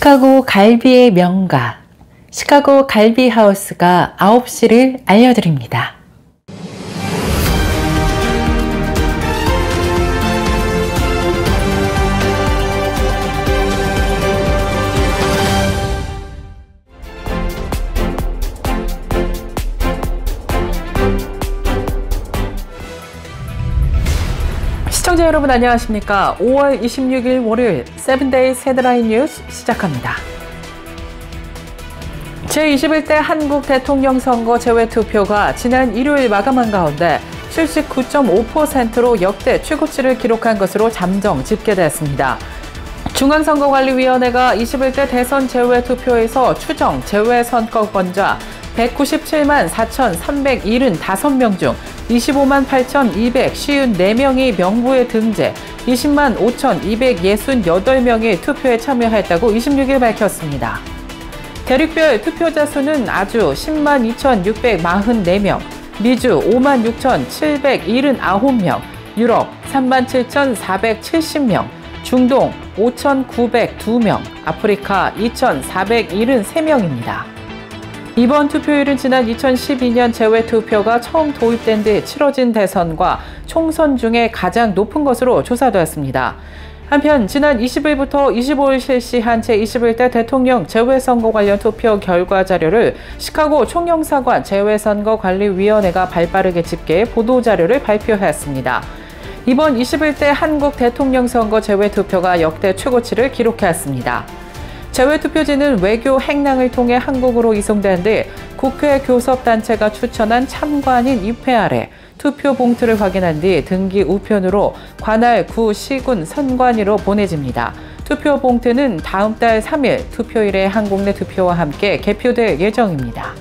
시카고 갈비의 명가, 시카고 갈비하우스가 9시를 알려드립니다. 시청자 여러분 안녕하십니까? 5월 26일 월요일 7데이즈 헤드라인 뉴스 시작합니다. 제21대 한국 대통령 선거 재외투표가 지난 일요일 마감한 가운데 79.5%로 역대 최고치를 기록한 것으로 잠정 집계됐습니다. 중앙선거관리위원회가 21대 대선 재외투표에서 추정 재외선거권자 197만 4,375명 중 25만 8,254명이 명부에 등재, 20만 5,268명이 투표에 참여했다고 26일 밝혔습니다. 대륙별 투표자 수는 아주 10만 2,644명, 미주 5만 6,779명, 유럽 3만 7,470명, 중동 5,902명, 아프리카 2,473명입니다. 이번 투표율은 지난 2012년 재외투표가 처음 도입된 뒤 치러진 대선과 총선 중에 가장 높은 것으로 조사되었습니다. 한편 지난 20일부터 25일 실시한 제21대 대통령 재외선거 관련 투표 결과 자료를 시카고 총영사관 재외선거관리위원회가 발빠르게 집계해 보도자료를 발표했습니다. 이번 21대 한국 대통령 선거 재외투표가 역대 최고치를 기록했습니다. 재외투표지는 외교 행랑을 통해 한국으로 이송된 뒤 국회 교섭단체가 추천한 참관인 입회 아래 투표 봉투를 확인한 뒤 등기 우편으로 관할 구 시군 선관위로 보내집니다. 투표 봉투는 다음 달 3일 투표일에 한국 내 투표와 함께 개표될 예정입니다.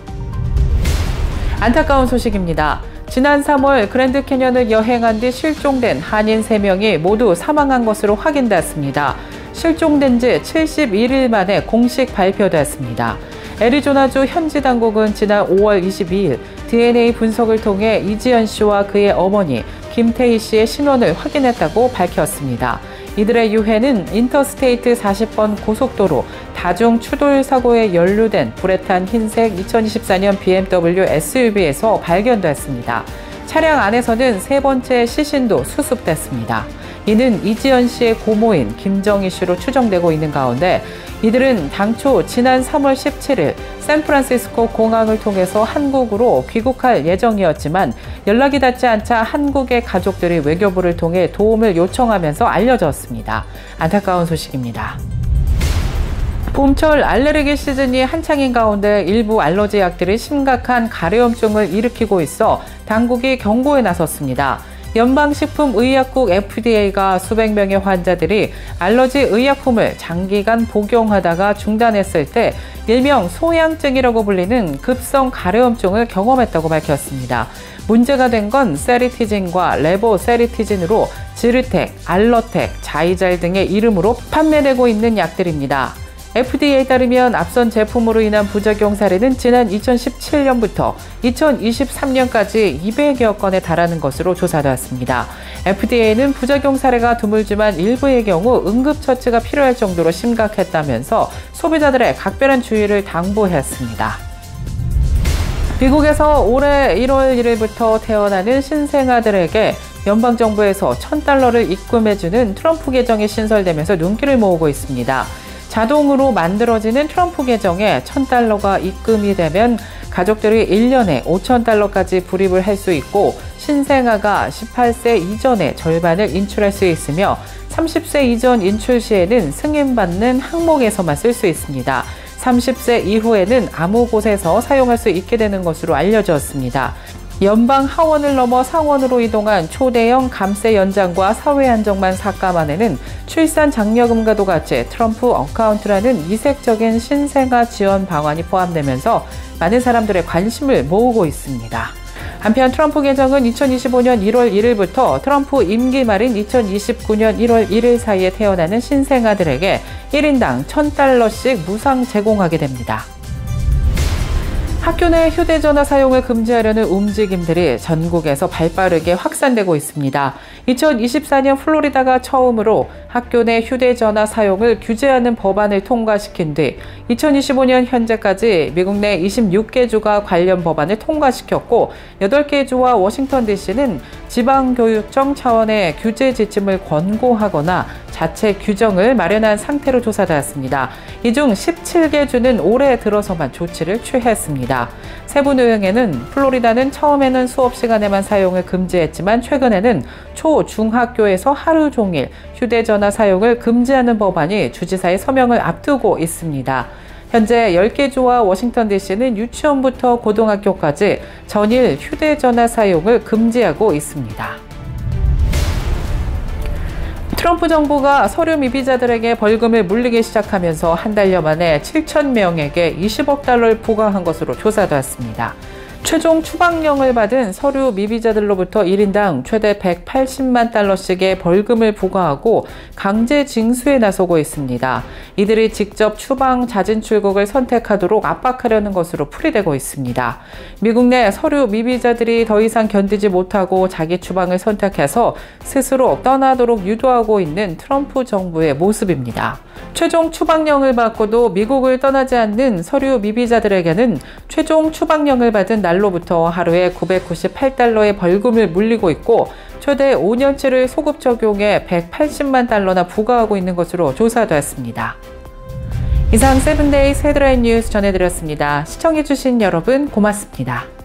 안타까운 소식입니다. 지난 3월 그랜드 캐년을 여행한 뒤 실종된 한인 3명이 모두 사망한 것으로 확인됐습니다. 실종된 지 71일 만에 공식 발표됐습니다. 애리조나주 현지 당국은 지난 5월 22일 DNA 분석을 통해 이지연 씨와 그의 어머니 김태희 씨의 신원을 확인했다고 밝혔습니다. 이들의 유해는 인터스테이트 40번 고속도로 다중 추돌 사고에 연루된 불에 탄 흰색 2024년 BMW SUV에서 발견됐습니다. 차량 안에서는 세 번째 시신도 수습됐습니다. 이는 이지연 씨의 고모인 김정희 씨로 추정되고 있는 가운데 이들은 당초 지난 3월 17일 샌프란시스코 공항을 통해서 한국으로 귀국할 예정이었지만 연락이 닿지 않자 한국의 가족들이 외교부를 통해 도움을 요청하면서 알려졌습니다. 안타까운 소식입니다. 봄철 알레르기 시즌이 한창인 가운데 일부 알러지 약들이 심각한 가려움증을 일으키고 있어 당국이 경고에 나섰습니다. 연방식품의약국 FDA가 수백 명의 환자들이 알러지 의약품을 장기간 복용하다가 중단했을 때 일명 소양증이라고 불리는 급성 가려움증을 경험했다고 밝혔습니다. 문제가 된 건 세리티진과 레보세리티진으로 지르텍, 알러텍, 자이잘 등의 이름으로 판매되고 있는 약들입니다. FDA에 따르면 앞선 제품으로 인한 부작용 사례는 지난 2017년부터 2023년까지 200여 건에 달하는 것으로 조사되었습니다. FDA는 부작용 사례가 드물지만 일부의 경우 응급처치가 필요할 정도로 심각했다면서 소비자들의 각별한 주의를 당부했습니다. 미국에서 올해 1월 1일부터 태어나는 신생아들에게 연방정부에서 $1,000를 입금해주는 트럼프 계정이 신설되면서 눈길을 모으고 있습니다. 자동으로 만들어지는 트럼프 계정에 $1,000가 입금이 되면 가족들이 1년에 $5,000까지 불입을 할 수 있고 신생아가 18세 이전에 절반을 인출할 수 있으며 30세 이전 인출 시에는 승인받는 항목에서만 쓸 수 있습니다. 30세 이후에는 아무 곳에서 사용할 수 있게 되는 것으로 알려졌습니다. 연방 하원을 넘어 상원으로 이동한 초대형 감세 연장과 사회 안정만 삭감안에는 출산 장려금과도 같이 트럼프 어카운트라는 이색적인 신생아 지원 방안이 포함되면서 많은 사람들의 관심을 모으고 있습니다. 한편 트럼프 계정은 2025년 1월 1일부터 트럼프 임기 말인 2029년 1월 1일 사이에 태어나는 신생아들에게 1인당 $1,000씩 무상 제공하게 됩니다. 학교 내 휴대전화 사용을 금지하려는 움직임들이 전국에서 발빠르게 확산되고 있습니다. 2024년 플로리다가 처음으로 학교 내 휴대전화 사용을 규제하는 법안을 통과시킨 뒤 2025년 현재까지 미국 내 26개 주가 관련 법안을 통과시켰고 8개 주와 워싱턴 DC는 지방교육청 차원의 규제 지침을 권고하거나 자체 규정을 마련한 상태로 조사되었습니다. 이 중 17개 주는 올해 들어서만 조치를 취했습니다. 세부 내용에는 플로리다는 처음에는 수업 시간에만 사용을 금지했지만 최근에는 초, 중학교에서 하루 종일 휴대전화 사용을 금지하는 법안이 주지사의 서명을 앞두고 있습니다. 현재 10개 주와 워싱턴 DC는 유치원부터 고등학교까지 전일 휴대전화 사용을 금지하고 있습니다. 트럼프 정부가 서류 미비자들에게 벌금을 물리기 시작하면서 한 달여 만에 7,000명에게 20억 달러를 부과한 것으로 조사되었습니다. 최종 추방령을 받은 서류 미비자들로부터 1인당 최대 180만 달러씩의 벌금을 부과하고 강제 징수에 나서고 있습니다. 이들이 직접 추방 자진 출국을 선택하도록 압박하려는 것으로 풀이되고 있습니다. 미국 내 서류 미비자들이 더 이상 견디지 못하고 자기 추방을 선택해서 스스로 떠나도록 유도하고 있는 트럼프 정부의 모습입니다. 최종 추방령을 받고도 미국을 떠나지 않는 서류 미비자들에게는 최종 추방령을 받은 날로부터 하루에 998달러의 벌금을 물리고 있고 최대 5년치를 소급 적용해 180만 달러나 부과하고 있는 것으로 조사됐습니다. 이상 7데이즈 헤드라인 뉴스 전해드렸습니다. 시청해주신 여러분 고맙습니다.